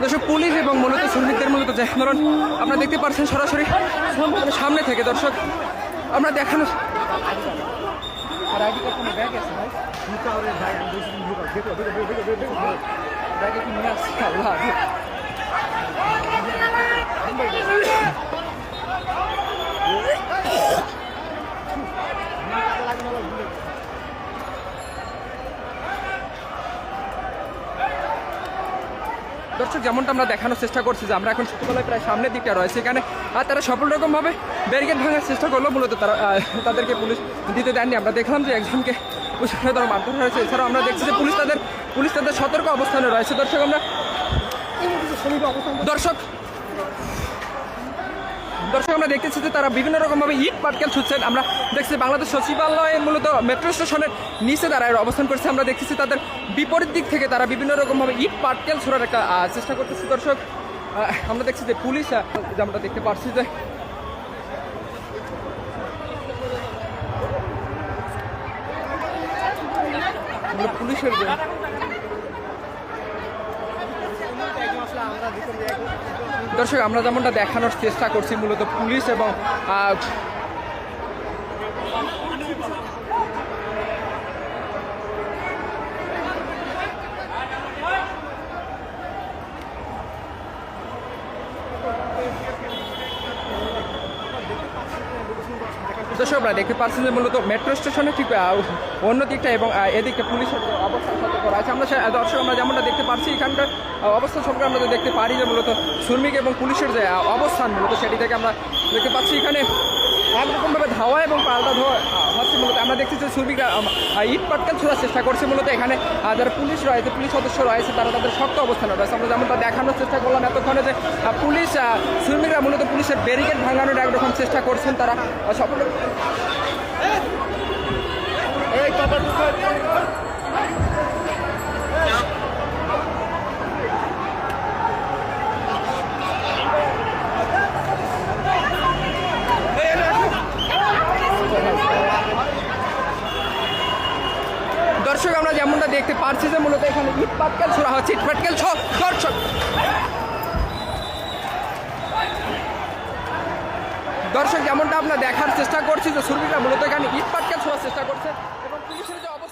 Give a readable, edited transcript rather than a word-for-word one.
দর্শক পুলিশ এবং মূলত শ্রমিকদের মূলত যে ধরুন আপনারা দেখতে পাচ্ছেন সরাসরি সামনে থেকে দর্শক আমরা দেখানো দর্শক যেমনটা আমরা দেখানোর চেষ্টা করছি যে আমরা এখন ছোটবেলায় প্রায় সামনের দিকটা রয়েছে এখানে আর তারা সফল রকমভাবে ব্যারিকেড ভাঙার চেষ্টা করলো মূলত তারা তাদেরকে পুলিশ দিতে দেননি আমরা দেখলাম যে একজনকে তারা মারধর হয়েছে এছাড়াও আমরা দেখছি যে পুলিশ তাদের সতর্ক অবস্থানে রয়েছে দর্শক আমরা দর্শক আমরা দেখতেছি যে তারা বিভিন্ন রকমভাবে ইট পাটকেল ছুটছেন আমরা দেখছি বাংলাদেশ সচিবালয়ের মূলত মেট্রো স্টেশনের নিচে তারা অবস্থান করছে আমরা দেখতেছি তাদের বিপরীত দিক থেকে তারা বিভিন্ন রকমভাবে ইট পাটকেল ছোড়ার একটা চেষ্টা করতেছে দর্শক আমরা দেখছি যে পুলিশ আমরা দেখতে পাচ্ছি যে পুলিশের দর্শক আমরা যেমনটা দেখানোর চেষ্টা করছি মূলত পুলিশ এবং দর্শক আমরা দেখতে পাচ্ছেন যে মূলত মেট্রো স্টেশনের ঠিক অন্য দিকটা এবং এদিকটা পুলিশের অবস্থান সতর্ক আছে আমরা দর্শক আমরা যেমনটা দেখতে পাচ্ছি এখানকার অবস্থান সম্পর্কে আমরা দেখতে পারি যে মূলত শ্রমিক এবং পুলিশের যে অবস্থান মূলত সেটি থেকে আমরা দেখতে পাচ্ছি এখানে একরকমভাবে ধাওয়া এবং পাল্টা ধোয়া হচ্ছে মূলত আমরা দেখছি যে শ্রমিকরা ইট পাটকেল ছোড়ার চেষ্টা করছে মূলত এখানে যারা পুলিশ রয়েছে পুলিশ সদস্য রয়েছে তারা তাদের শক্ত অবস্থানে রয়েছে আমরা যেমনটা দেখানোর চেষ্টা করলাম এতক্ষণে যে পুলিশ শ্রমিকরা মূলত পুলিশের ব্যারিকেড ভাঙানোর একরকম চেষ্টা করছেন তারা সফল দর্শক আমরা যেমনটা দেখতে পাচ্ছি যে মূলত এখানে ইট পাটকেল ছোড়া হচ্ছে ইট পাটকেল দর্শক যেমনটা আমরা দেখার চেষ্টা করছি যে শ্রমিকরা মূলত এখানে ইট পাটকেল ছোড়ার চেষ্টা করছে এবং পুলিশের যে অবস্থা